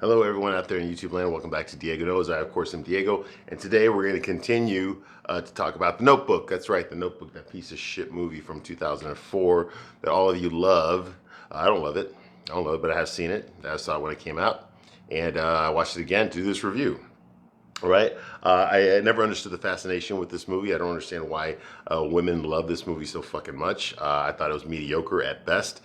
Hello, everyone out there in YouTube land. Welcome back to Diego Knows. I, of course, am Diego, and today we're going to continue to talk about The Notebook. That's right, The Notebook, that piece of shit movie from 2004 that all of you love. I don't love it. I don't love it, but I have seen it. I saw it when it came out, and I watched it again to do this review. All right. I never understood the fascination with this movie. I don't understand why women love this movie so fucking much. I thought it was mediocre at best.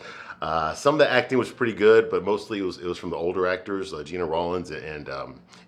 Some of the acting was pretty good, but mostly it was from the older actors, Gina Rollins and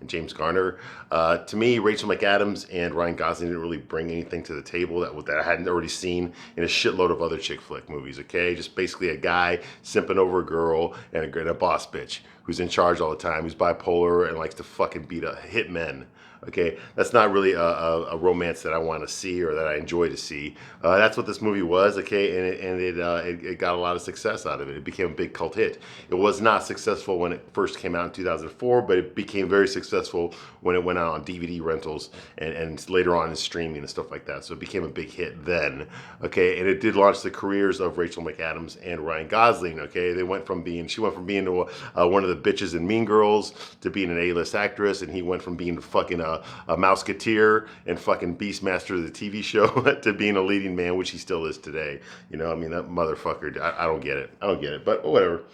James Garner. To me, Rachel McAdams and Ryan Gosling didn't really bring anything to the table that I hadn't already seen in a shitload of other chick flick movies. Okay, just basically a guy simping over a girl and a boss bitch who's in charge all the time, who's bipolar and likes to fucking hit men. Okay, that's not really a romance that I want to see or that I enjoy to see. That's what this movie was. Okay, and it got a lot of success out of it. It became a big cult hit. It was not successful when it first came out in 2004, but it became very successful when it went out on DVD rentals and later on in streaming and stuff like that. So it became a big hit then. Okay, and it did launch the careers of Rachel McAdams and Ryan Gosling. Okay, she went from being one of the bitches in Mean Girls to being an A-list actress, and he went from being fucking a Mouseketeer and fucking Beastmaster of the TV show to being a leading man, which he still is today. You know, I mean, that motherfucker, I don't get it. I don't get it, but whatever.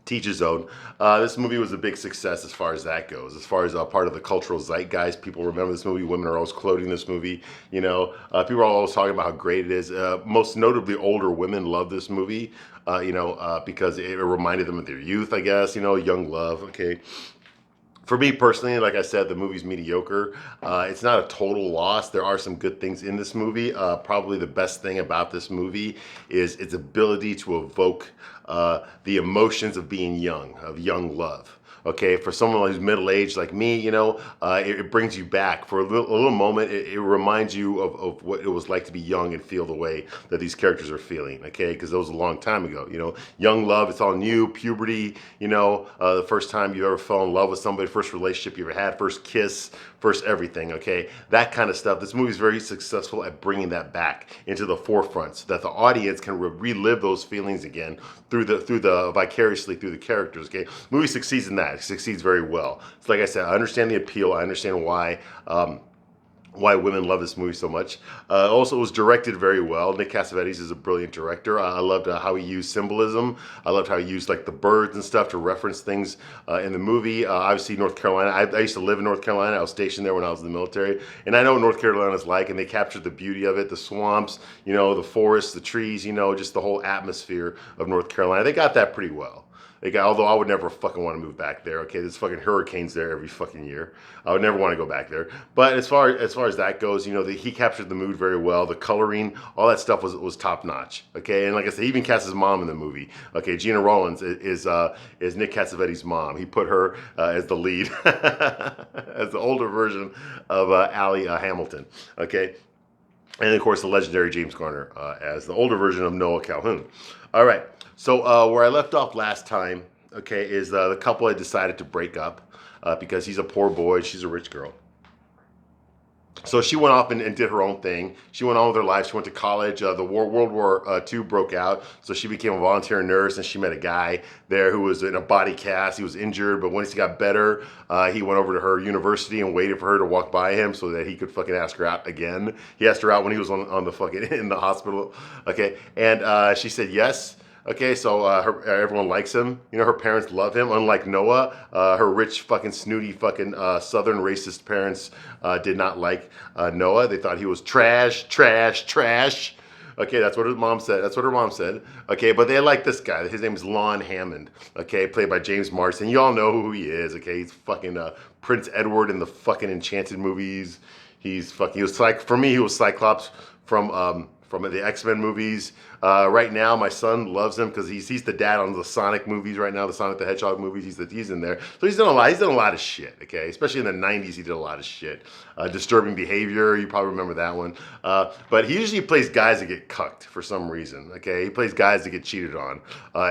Teach his own. This movie was a big success as far as that goes. As far as part of the cultural zeitgeist, people remember this movie. Women are always quoting this movie. You know, people are always talking about how great it is. Most notably, older women love this movie. Because it reminded them of their youth, I guess. You know, young love. Okay. For me personally, like I said, the movie's mediocre. It's not a total loss. There are some good things in this movie. Probably the best thing about this movie is its ability to evoke the emotions of being young, of young love. Okay, for someone who's middle-aged like me, you know, it brings you back. For a little moment, it reminds you of what it was like to be young and feel the way that these characters are feeling, okay? Because that was a long time ago, you know. Young love, it's all new, puberty, you know, the first time you ever fell in love with somebody, first relationship you ever had, first kiss, first everything, okay? That kind of stuff. This movie's very successful at bringing that back into the forefront so that the audience can relive those feelings again through the vicariously through the characters, okay? The movie succeeds in that. It succeeds very well. It's like I said, I understand the appeal. I understand why women love this movie so much. Also, it was directed very well. Nick Cassavetes is a brilliant director. I loved how he used symbolism. I loved how he used like the birds and stuff to reference things in the movie. Obviously, North Carolina. I used to live in North Carolina. I was stationed there when I was in the military, and I know what North Carolina is like. And they captured the beauty of it, the swamps, you know, the forests, the trees, you know, just the whole atmosphere of North Carolina. They got that pretty well. Although I would never fucking want to move back there. Okay, there's fucking hurricanes there every fucking year. I would never want to go back there. But as far as that goes, you know, he captured the mood very well. The coloring, all that stuff was top notch. Okay, and like I said, he even cast his mom in the movie. Okay, Gina Rollins is Nick Cassavetes' mom. He put her as the lead, as the older version of Allie Hamilton. Okay. And of course, the legendary James Garner as the older version of Noah Calhoun. All right. So where I left off last time, okay, is the couple had decided to break up because he's a poor boy, she's a rich girl. So she went off and did her own thing. She went on with her life. She went to college. World War II broke out, so she became a volunteer nurse, and she met a guy there who was in a body cast. He was injured, but once he got better, he went over to her university and waited for her to walk by him so that he could fucking ask her out again. He asked her out when he was on the fucking in the hospital. Okay, and she said yes. Okay, so everyone likes him. You know, her parents love him. Unlike Noah, her rich, fucking snooty, fucking Southern racist parents did not like Noah. They thought he was trash, trash, trash. Okay, that's what her mom said. That's what her mom said. Okay, but they like this guy. His name is Lon Hammond. Okay, played by James Marsden. You all know who he is. Okay, he's fucking Prince Edward in the fucking Enchanted movies. He was like, for me, he was Cyclops from the X-Men movies. Right now, my son loves him because he's the dad on the Sonic movies right now, the Sonic the Hedgehog movies. He's in there. So he's done a lot. He's done a lot of shit, okay? Especially in the 90s, he did a lot of shit. Disturbing Behavior, you probably remember that one. But he usually plays guys that get cucked for some reason, okay? He plays guys that get cheated on.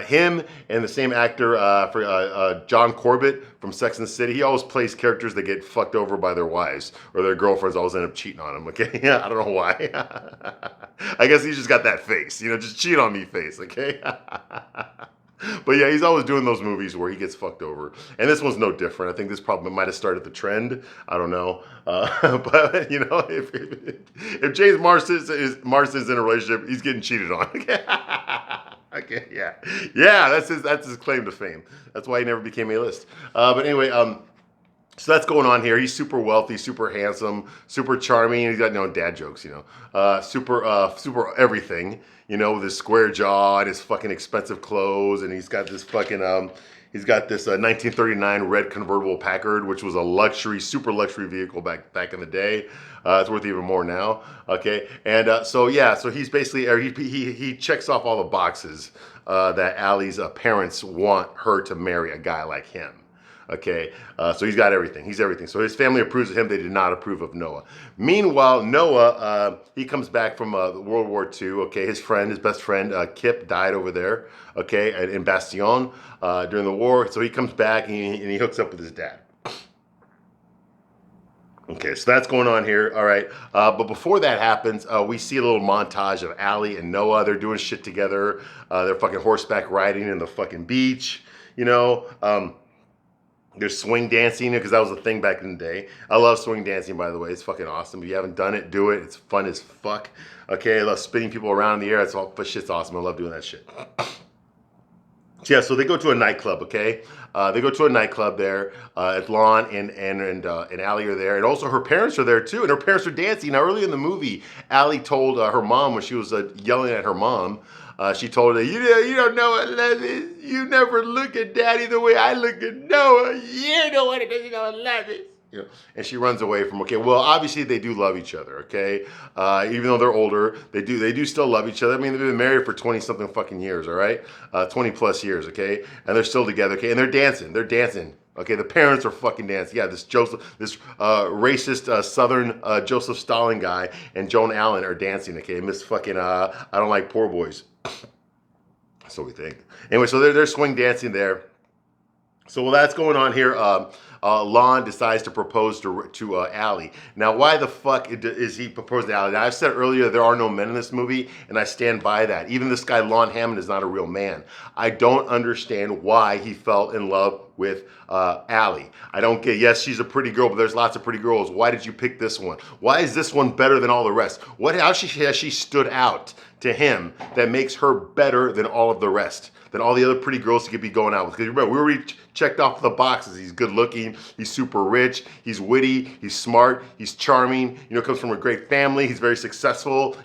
Him and the same actor for John Corbett from Sex and the City, he always plays characters that get fucked over by their wives or their girlfriends always end up cheating on him, okay? I don't know why. I guess he's just got that face, you know, just cheat on me face, okay? But yeah, he's always doing those movies where he gets fucked over, and this one's no different. I think this probably might have started the trend. I don't know, but you know, if James Marsden's in a relationship, he's getting cheated on. Okay, yeah. That's his claim to fame. That's why he never became A-list. But anyway, so that's going on here. He's super wealthy, super handsome, super charming. He's got dad jokes, super everything, with his square jaw and his fucking expensive clothes, and he's got this fucking 1939 red convertible Packard, which was a super luxury vehicle back in the day. It's worth even more now. Okay, and so he's basically he checks off all the boxes that Allie's parents want her to marry a guy like him. Okay, so he's got everything. He's everything. So his family approves of him. They did not approve of Noah. Meanwhile, Noah, he comes back from World War II. Okay, his best friend, Kip, died over there. Okay, in Bastion during the war. So he comes back and he hooks up with his dad. Okay, so that's going on here. All right, but before that happens, we see a little montage of Allie and Noah. They're doing shit together. They're fucking horseback riding in the fucking beach. There's swing dancing, because that was a thing back in the day. I love swing dancing, by the way. It's fucking awesome. If you haven't done it, do it. It's fun as fuck. Okay, I love spinning people around in the air. Shit's awesome. I love doing that shit. Yeah, so they go to a nightclub, okay? They go to a nightclub there. Lon and Allie are there. And also her parents are there, too. And her parents are dancing. Now, early in the movie, Allie told her mom, when she was yelling at her mom, she told her, you don't know what love is. You never look at Daddy the way I look at Noah. You know what it is. You know what love is. And she runs away from. Okay, well, obviously they do love each other. Okay, even though they're older, they do still love each other. I mean, they've been married for 20 something fucking years. All right, 20 plus years. Okay, and they're still together. Okay, and they're dancing. Okay, the parents are fucking dancing. Yeah, this racist Southern Joseph Stalin guy and Joan Allen are dancing. Okay, and this fucking I don't like poor boys. So we think. Anyway, so they're swing dancing there. So while that's going on here, Lon decides to propose to Allie. Now, why the fuck is he proposing to Allie? Now, I've said earlier there are no men in this movie, and I stand by that. Even this guy, Lon Hammond, is not a real man. I don't understand why he fell in love with Allie. I don't get, yes, she's a pretty girl, but there's lots of pretty girls. Why did you pick this one? Why is this one better than all the rest? How has she stood out to him that makes her better than all of the rest? Than all the other pretty girls he could be going out with. Because remember, we already checked off the boxes. He's good looking, he's super rich, he's witty, he's smart, he's charming, comes from a great family, he's very successful,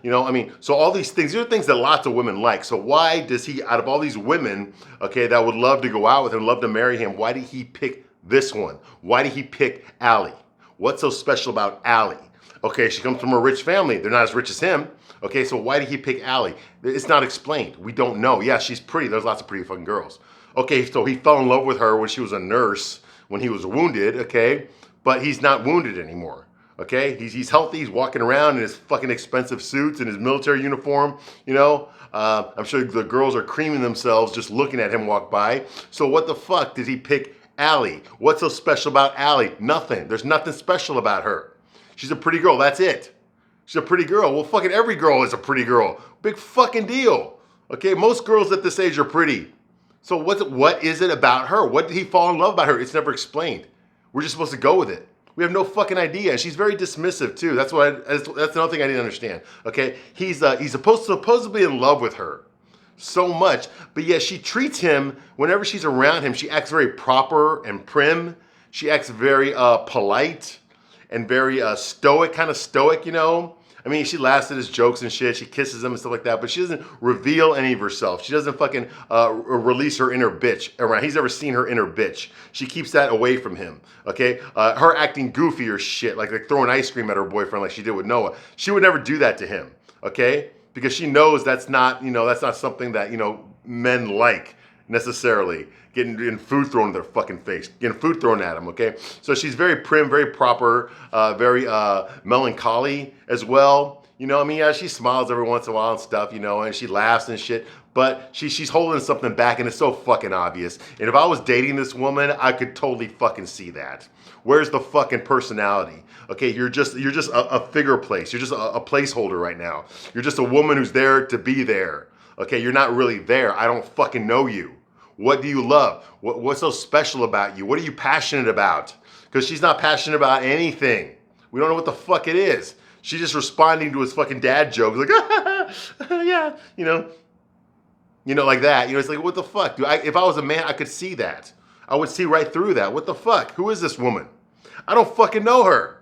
so all these things are things that lots of women like. So why does he, out of all these women, okay, that would love to go out with him, love to marry him, why did he pick this one? Why did he pick Allie? What's so special about Allie? Okay, she comes from a rich family. They're not as rich as him. Okay, so why did he pick Allie? It's not explained. We don't know. Yeah, she's pretty. There's lots of pretty fucking girls. Okay, so he fell in love with her when she was a nurse, when he was wounded, okay? But he's not wounded anymore, okay? He's healthy. He's walking around in his fucking expensive suits and his military uniform, I'm sure the girls are creaming themselves just looking at him walk by. So what the fuck did he pick Allie? What's so special about Allie? Nothing. There's nothing special about her. She's a pretty girl. That's it. She's a pretty girl. Well, fucking every girl is a pretty girl. Big fucking deal. Okay, most girls at this age are pretty. So what is it about her? What did he fall in love about her? It's never explained. We're just supposed to go with it. We have no fucking idea. And she's very dismissive too. That's another thing I didn't understand. Okay, he's supposedly in love with her so much, but yet she treats him, whenever she's around him, she acts very proper and prim. She acts very polite and very stoic, I mean, she laughs at his jokes and shit. She kisses him and stuff like that, but she doesn't reveal any of herself. She doesn't fucking release her inner bitch around. He's never seen her inner bitch. She keeps that away from him, okay? Her acting goofy or shit, like throwing ice cream at her boyfriend like she did with Noah. She would never do that to him, okay? Because she knows that's not something that, men like necessarily. Getting food thrown in their fucking face, getting food thrown at them, okay? So she's very prim, very proper, very melancholy as well. Yeah, she smiles every once in a while and stuff, and she laughs and shit, but she's holding something back, and it's so fucking obvious. And if I was dating this woman, I could totally fucking see that. Where's the fucking personality? Okay, you're just a figure place. You're just a placeholder right now. You're just a woman who's there to be there. Okay, you're not really there. I don't fucking know you. What do you love? What's so special about you? What are you passionate about? Because she's not passionate about anything. We don't know what the fuck it is. She's just responding to his fucking dad jokes, like, yeah, like that. It's like, what the fuck? If I was a man, I could see that. I would see right through that. What the fuck? Who is this woman? I don't fucking know her.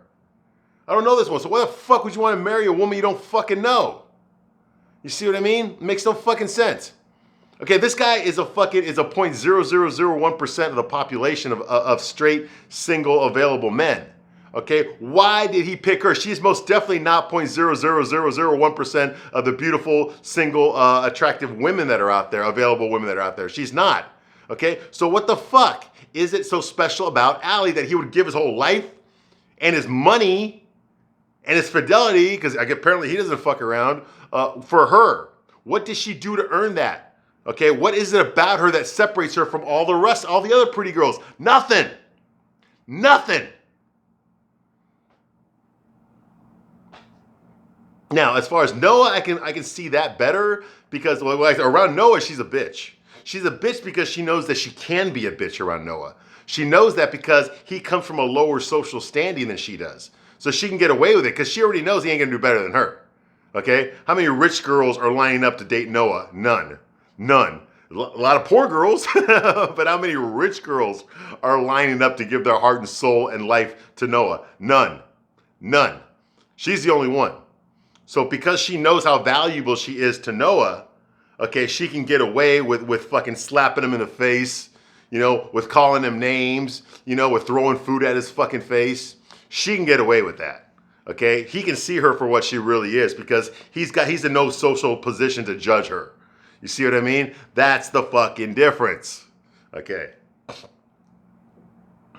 I don't know this one. So why the fuck would you want to marry a woman you don't fucking know? You see what I mean? It makes no fucking sense. Okay, this guy is a 0.0001% of the population of straight, single, available men. Okay, why did he pick her? She's most definitely not 0.00001% of the beautiful, single, attractive women that are out there, available women that are out there. She's not. Okay, so what the fuck is it so special about Ali that he would give his whole life and his money and his fidelity, because apparently he doesn't fuck around, for her? What did she do to earn that? Okay, what is it about her that separates her from all the rest, all the other pretty girls? Nothing. Nothing. Now, as far as Noah, I can see that better because around Noah, she's a bitch. She's a bitch because she knows that she can be a bitch around Noah. She knows that because he comes from a lower social standing than she does. So she can get away with it because she already knows he ain't gonna do better than her. Okay? How many rich girls are lining up to date Noah? None. None. A lot of poor girls, but how many rich girls are lining up to give their heart and soul and life to Noah? None. None. She's the only one. So because she knows how valuable she is to Noah, okay, she can get away with fucking slapping him in the face, with calling him names, with throwing food at his fucking face. She can get away with that. Okay? He can see her for what she really is because he's in no social position to judge her. You see what I mean? That's the fucking difference. Okay.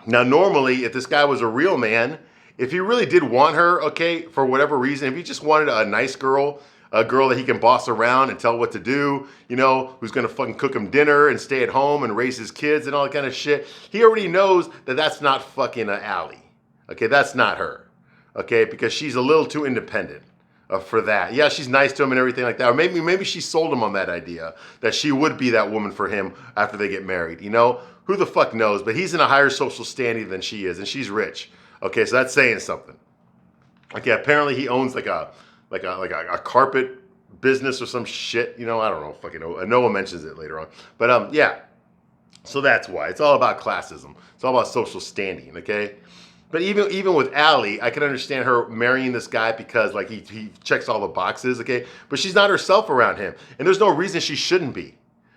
Now, normally, if this guy was a real man, if he really did want her, okay, for whatever reason, if he just wanted a nice girl, a girl that he can boss around and tell what to do, who's gonna fucking cook him dinner and stay at home and raise his kids and all that kind of shit, he already knows that that's not fucking Allie. Okay, that's not her. Okay, because she's a little too independent for that. Yeah, she's nice to him and everything like that. Or maybe she sold him on that idea that she would be that woman for him after they get married. Who the fuck knows? But he's in a higher social standing than she is, and she's rich. Okay, so that's saying something. Okay, apparently he owns like a carpet business or some shit. I don't know, fucking know. Noah mentions it later on. But yeah. So that's why. It's all about classism. It's all about social standing, okay? But even with Allie, I can understand her marrying this guy because he checks all the boxes, okay? But she's not herself around him. And there's no reason she shouldn't be.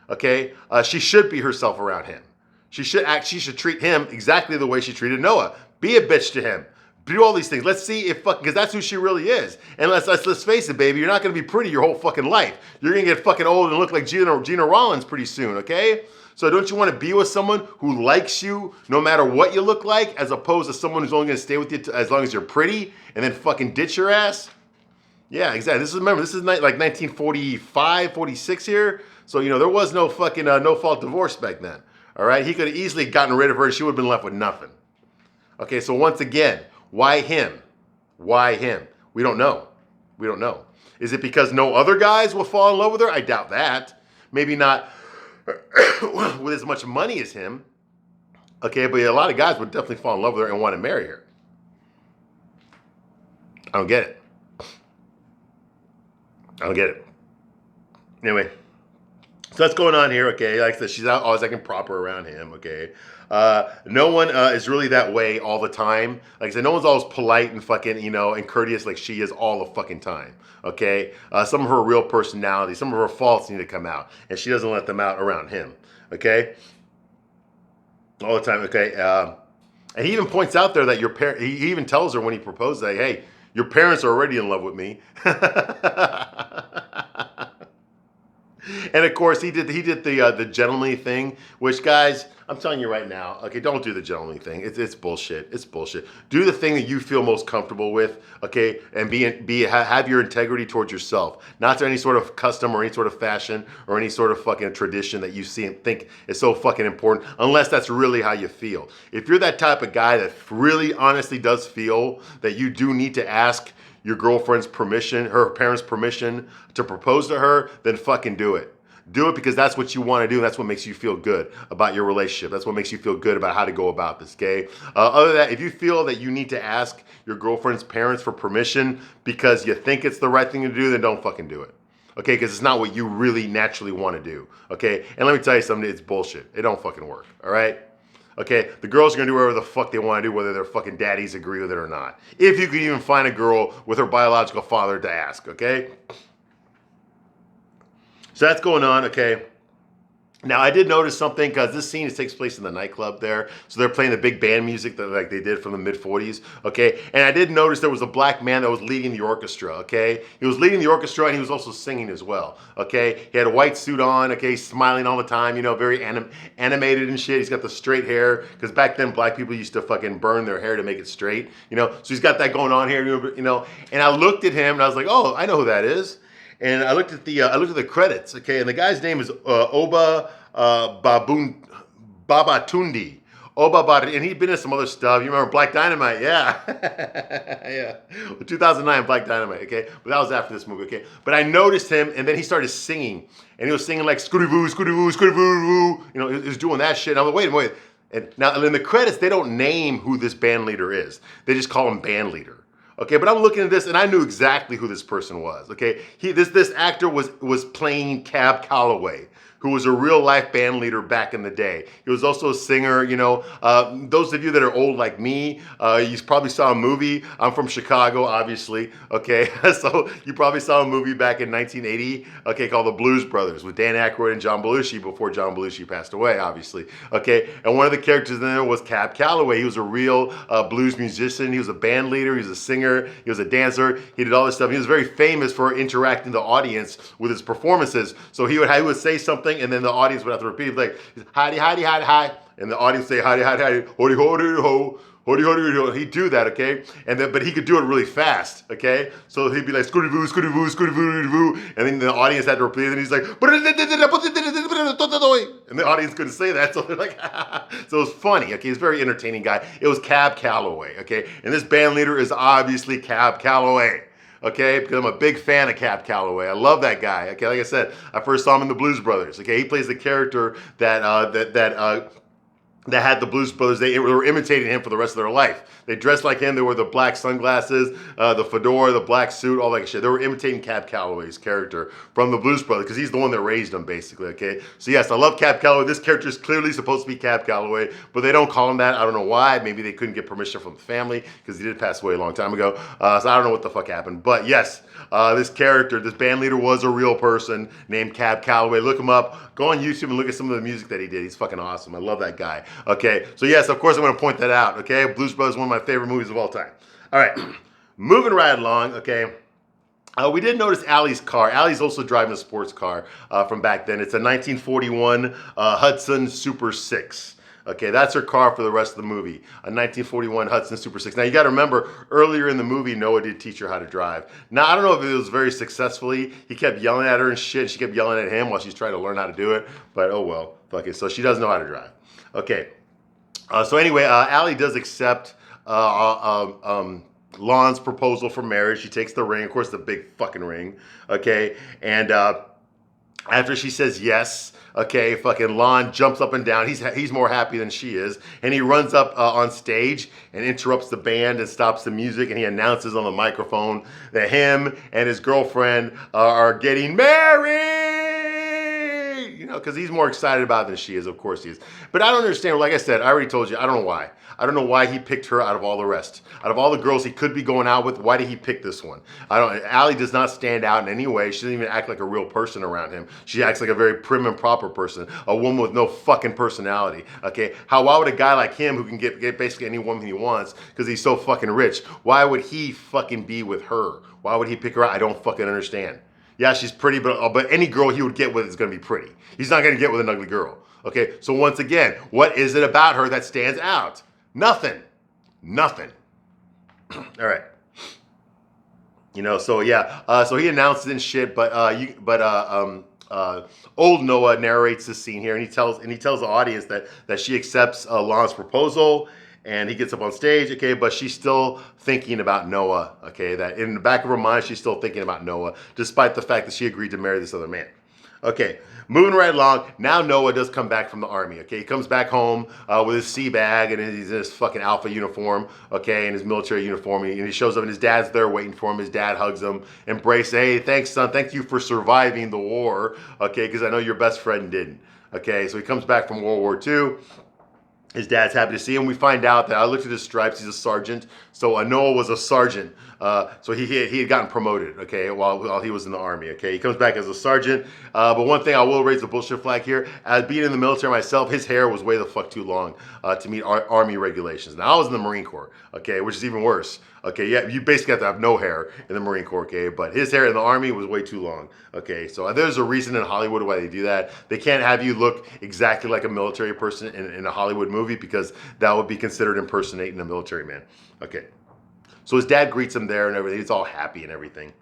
Okay? She should be herself around him. She should treat him exactly the way she treated Noah. Be a bitch to him. Do all these things. Let's see if because that's who she really is. And let's face it, baby. You're not gonna be pretty your whole fucking life. You're gonna get fucking old and look like Gina Rollins pretty soon. Okay? So don't you want to be with someone who likes you no matter what you look like, as opposed to someone who's only gonna stay with you as long as you're pretty and then fucking ditch your ass? Yeah, exactly. This is like 1945, 46 here. So there was no fucking no fault divorce back then. All right, he could have easily gotten rid of her and she would have been left with nothing. Okay, so once again, why him? Why him? We don't know. We don't know. Is it because no other guys will fall in love with her? I doubt that. Maybe not with as much money as him. Okay, but a lot of guys would definitely fall in love with her and want to marry her. I don't get it. I don't get it. Anyway. So that's going on here, okay? Like I said, she's always acting proper around him, okay? No one is really that way all the time. Like I said, no one's always polite and fucking, and courteous like she is all the fucking time, okay? Some of her real personality, some of her faults need to come out, and she doesn't let them out around him, okay? All the time, okay? And he even points out there that he even tells her when he proposes, that, hey, your parents are already in love with me. And of course, he did the gentlemanly thing, which, guys, I'm telling you right now, okay, don't do the gentlemanly thing. It's bullshit. It's bullshit. Do the thing that you feel most comfortable with, okay, and have your integrity towards yourself, not to any sort of custom or any sort of fashion or any sort of fucking tradition that you see and think is so fucking important, unless that's really how you feel. If you're that type of guy that really honestly does feel that you do need to ask your girlfriend's permission, her parents' permission to propose to her, then fucking do it. Do it because that's what you want to do. And that's what makes you feel good about your relationship. That's what makes you feel good about how to go about this, okay? Other than that, if you feel that you need to ask your girlfriend's parents for permission because you think it's the right thing to do, then don't fucking do it. Okay, because it's not what you really naturally want to do. Okay, and let me tell you something, it's bullshit. It don't fucking work, all right? Okay, the girls are gonna do whatever the fuck they want to do, whether their fucking daddies agree with it or not. If you can even find a girl with her biological father to ask, okay? So that's going on, okay? Now, I did notice something because this scene takes place in the nightclub there. So they're playing the big band music that like they did from the mid-40s, okay? And I did notice there was a black man that was leading the orchestra, okay? He was leading the orchestra and he was also singing as well, okay? He had a white suit on, okay? Smiling all the time, you know, very animated and shit. He's got the straight hair because back then black people used to fucking burn their hair to make it straight, you know? So he's got that going on here, you know? And I looked at him and I was like, oh, I know who that is. And I looked at the credits, okay, and the guy's name is Oba Babatundi. And he'd been in some other stuff. You remember Black Dynamite? Yeah. Yeah. 2009 Black Dynamite, okay? But that was after this movie, okay? But I noticed him, and then he started singing. And he was singing like Scooty-Voo, Scooty-Voo, Scooty-Voo. You know, he was doing that shit. And I'm like, wait. And now in the credits, they don't name who this band leader is. They just call him band leader. Okay, but I'm looking at this and I knew exactly who this person was. Okay, this actor was playing Cab Calloway, who was a real life band leader back in the day. He was also a singer, you know. Those of you that are old like me, you probably saw a movie. I'm from Chicago, obviously, okay? So you probably saw a movie back in 1980, okay, called The Blues Brothers with Dan Aykroyd and John Belushi before John Belushi passed away, obviously, okay? And one of the characters in there was Cab Calloway. He was a real blues musician. He was a band leader. He was a singer. He was a dancer. He did all this stuff. He was very famous for interacting the audience with his performances. So he would say something and then the audience would have to repeat it, like, hidey, hidey, hidey, hi. And the audience say, hidey, hidey, hidey, hody, hody, ho, hody, hody, ho. He'd do that, okay? And then, but he could do it really fast, okay? So he'd be like, scooty voo, scooty voo, scooty voo, voo. And then the audience had to repeat it, and he's like, and the audience couldn't say that, so they're like, so it was funny, okay? He's a very entertaining guy. It was Cab Calloway, okay? And this band leader is obviously Cab Calloway. Okay, because I'm a big fan of Cab Calloway. I love that guy. Okay, like I said, I first saw him in the Blues Brothers. Okay, he plays the character that had the Blues Brothers. They were imitating him for the rest of their life. They dressed like him. They wore the black sunglasses, the fedora, the black suit, all that shit. They were imitating Cab Calloway's character from the Blues Brothers because he's the one that raised them, basically, okay? So yes, I love Cab Calloway. This character is clearly supposed to be Cab Calloway, but they don't call him that. I don't know why. Maybe they couldn't get permission from the family because he did pass away a long time ago. So I don't know what the fuck happened. But yes, this character, this band leader was a real person named Cab Calloway. Look him up. Go on YouTube and look at some of the music that he did. He's fucking awesome. I love that guy. Okay, so yes, of course I'm going to point that out. Okay, Blues Brothers is one of my favorite movies of all time. All right, moving right along. Okay, we did notice Allie's car. Allie's also driving a sports car from back then. It's a 1941 Hudson Super 6. Okay, that's her car for the rest of the movie. A 1941 Hudson Super 6. Now, you got to remember, earlier in the movie, Noah did teach her how to drive. Now, I don't know if it was very successfully. He kept yelling at her and shit. She kept yelling at him while she's trying to learn how to do it. But, oh well. Fuck it. So, she does know how to drive. Okay. So, anyway, Allie does accept Lon's proposal for marriage. She takes the ring. Of course, the big fucking ring. Okay. And after she says yes, okay, fucking Lon jumps up and down. He's more happy than she is. And he runs up on stage and interrupts the band and stops the music. And he announces on the microphone that him and his girlfriend are getting married. You know, because he's more excited about it than she is. Of course he is. But I don't understand. Like I said, I already told you, I don't know why. I don't know why he picked her out of all the rest. Out of all the girls he could be going out with, why did he pick this one? Allie does not stand out in any way. She doesn't even act like a real person around him. She acts like a very prim and proper person. A woman with no fucking personality. Okay? Why would a guy like him who can get basically any woman he wants because he's so fucking rich, why would he fucking be with her? Why would he pick her out? I don't fucking understand. Yeah, she's pretty, but any girl he would get with is going to be pretty. He's not going to get with an ugly girl. Okay? So once again, what is it about her that stands out? Nothing. Nothing. All right. You know, so yeah. So he announces and shit, but old Noah narrates this scene here, and he tells the audience that she accepts Lon's proposal, and he gets up on stage. Okay, but she's still thinking about Noah. Okay, that in the back of her mind, she's still thinking about Noah, despite the fact that she agreed to marry this other man. Okay, moving right along. Now Noah does come back from the army. Okay, he comes back home with his sea bag and he's in his fucking alpha uniform. Okay, in his military uniform, and he shows up and his dad's there waiting for him. His dad hugs him, embrace. Hey, thanks, son. Thank you for surviving the war. Okay, because I know your best friend didn't. Okay, so he comes back from World War II. His dad's happy to see him. We find out that I looked at his stripes. He's a sergeant. So Noah was a sergeant. So he had gotten promoted, okay, while he was in the army, okay. He comes back as a sergeant. But one thing I will raise the bullshit flag here. As being in the military myself, his hair was way the fuck too long to meet army regulations. Now, I was in the Marine Corps, okay, which is even worse. Okay, yeah, you basically have to have no hair in the Marine Corps, okay? But his hair in the Army was way too long, okay? So there's a reason in Hollywood why they do that. They can't have you look exactly like a military person in a Hollywood movie because that would be considered impersonating a military man. Okay, so his dad greets him there and everything. He's all happy and everything.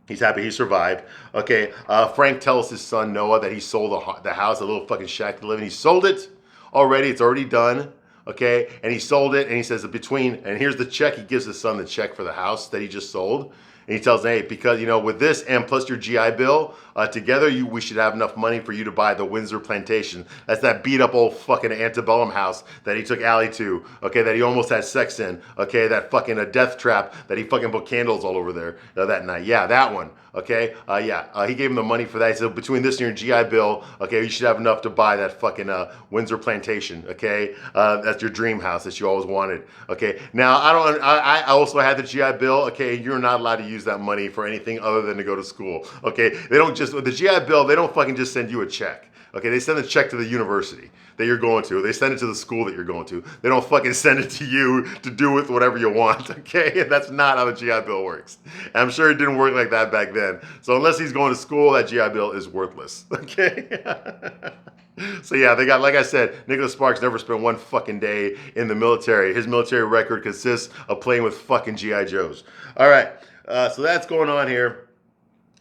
He's happy he survived. Okay, Frank tells his son Noah that he sold the house, a little fucking shack to live in. He sold it already. It's already done. Okay, and he sold it, and he says and here's the check. He gives his son the check for the house that he just sold. And he tells him, hey, because, with this and plus your GI Bill, together we should have enough money for you to buy the Windsor Plantation. That's that beat up old fucking antebellum house that he took Allie to, okay, that he almost had sex in, okay, that fucking death trap that he fucking put candles all over there that night. Yeah, that one, okay, he gave him the money for that. He said, between this and your GI Bill, okay, you should have enough to buy that fucking Windsor Plantation, okay, that's your dream house that you always wanted, okay. Now, I also had the GI Bill, okay, you're not allowed to use that money for anything other than to go to school, okay. They don't just, with the GI Bill, they don't fucking just send you a check. Okay, they send a check to the university that you're going to. They send it to the school that you're going to. They don't fucking send it to you to do with whatever you want, okay? And that's not how the GI Bill works. And I'm sure it didn't work like that back then. So unless he's going to school, that GI Bill is worthless, okay? So yeah, they got, like I said, Nicholas Sparks never spent one fucking day in the military. His military record consists of playing with fucking GI Joes. All right, so that's going on here.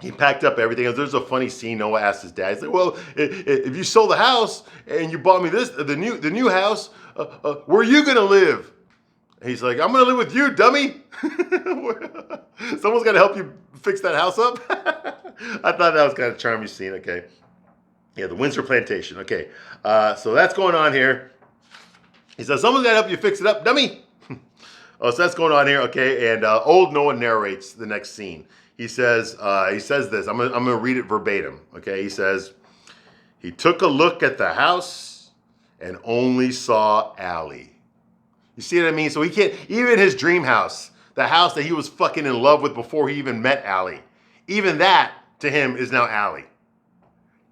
He packed up everything. There's a funny scene. Noah asked his dad. He's like, "Well, if you sold the house and you bought me the new house, where are you gonna live?" And he's like, "I'm gonna live with you, dummy. Someone's gotta help you fix that house up." I thought that was kind of a charming scene. Okay, yeah, the Windsor Plantation. Okay, so that's going on here. He says, "Someone's gotta help you fix it up, dummy." Oh, so that's going on here. Okay, and old Noah narrates the next scene. He says this. I'm gonna read it verbatim. Okay, he says, he took a look at the house and only saw Allie. You see what I mean? So he can't, even his dream house, the house that he was fucking in love with before he even met Allie, even that to him is now Allie.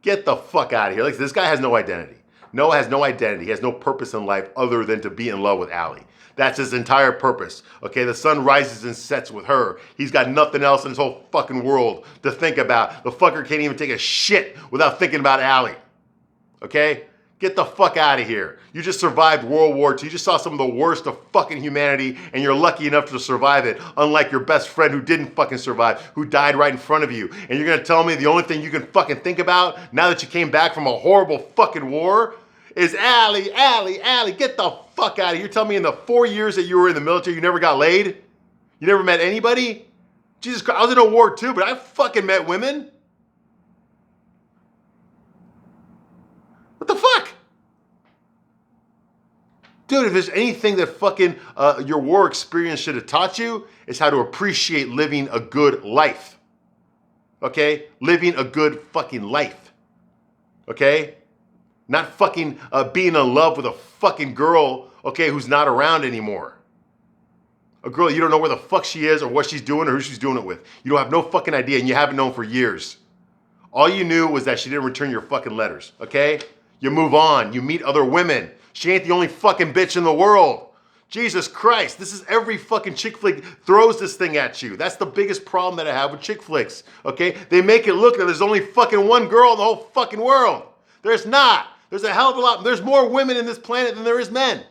Get the fuck out of here. Like, this guy has no identity. Noah has no identity. He has no purpose in life other than to be in love with Allie. That's his entire purpose, okay? The sun rises and sets with her. He's got nothing else in his whole fucking world to think about. The fucker can't even take a shit without thinking about Allie, okay? Get the fuck out of here. You just survived World War II. You just saw some of the worst of fucking humanity, and you're lucky enough to survive it, unlike your best friend who didn't fucking survive, who died right in front of you. And you're gonna tell me the only thing you can fucking think about now that you came back from a horrible fucking war is Allie, Allie, Allie. Get the fuck out of here. You're telling me in the 4 years that you were in the military, you never got laid? You never met anybody? Jesus Christ, I was in a war too, but I fucking met women. What the fuck? Dude, if there's anything that fucking your war experience should have taught you, it's how to appreciate living a good life. Okay? Living a good fucking life. Okay? Not fucking being in love with a fucking girl, okay, who's not around anymore. A girl you don't know where the fuck she is or what she's doing or who she's doing it with. You don't have no fucking idea and you haven't known for years. All you knew was that she didn't return your fucking letters, okay? You move on. You meet other women. She ain't the only fucking bitch in the world. Jesus Christ, this is every fucking chick flick throws this thing at you. That's the biggest problem that I have with chick flicks, okay? They make it look like there's only fucking one girl in the whole fucking world. There's not. There's a hell of a lot. There's more women in this planet than there is men.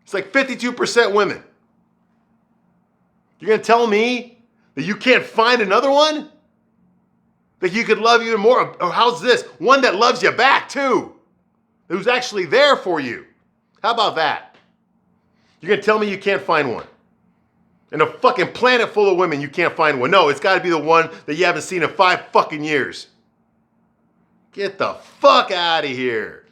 It's like 52% women. You're going to tell me that you can't find another one? That you could love even more? Or how's this? One that loves you back too. Who's actually there for you. How about that? You're going to tell me you can't find one? In a fucking planet full of women, you can't find one. No, it's got to be the one that you haven't seen in 5 fucking years. Get the fuck out of here.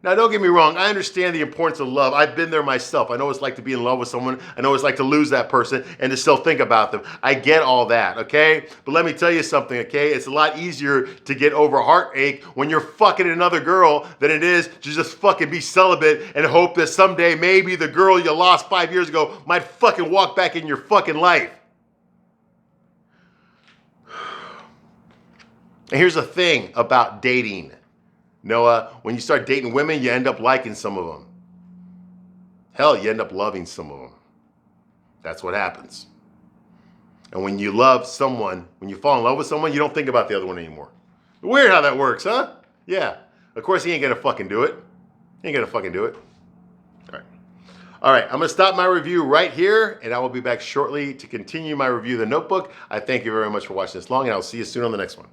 Now, don't get me wrong. I understand the importance of love. I've been there myself. I know what it's like to be in love with someone. I know what it's like to lose that person and to still think about them. I get all that, okay? But let me tell you something, okay? It's a lot easier to get over heartache when you're fucking another girl than it is to just fucking be celibate and hope that someday maybe the girl you lost 5 years ago might fucking walk back in your fucking life. And here's the thing about dating. Noah, when you start dating women, you end up liking some of them. Hell, you end up loving some of them. That's what happens. And when you love someone, when you fall in love with someone, you don't think about the other one anymore. Weird how that works, huh? Yeah. Of course, he ain't gonna fucking do it. He ain't gonna fucking do it. All right. All right, I'm gonna stop my review right here, and I will be back shortly to continue my review of The Notebook. I thank you very much for watching this long, and I'll see you soon on the next one.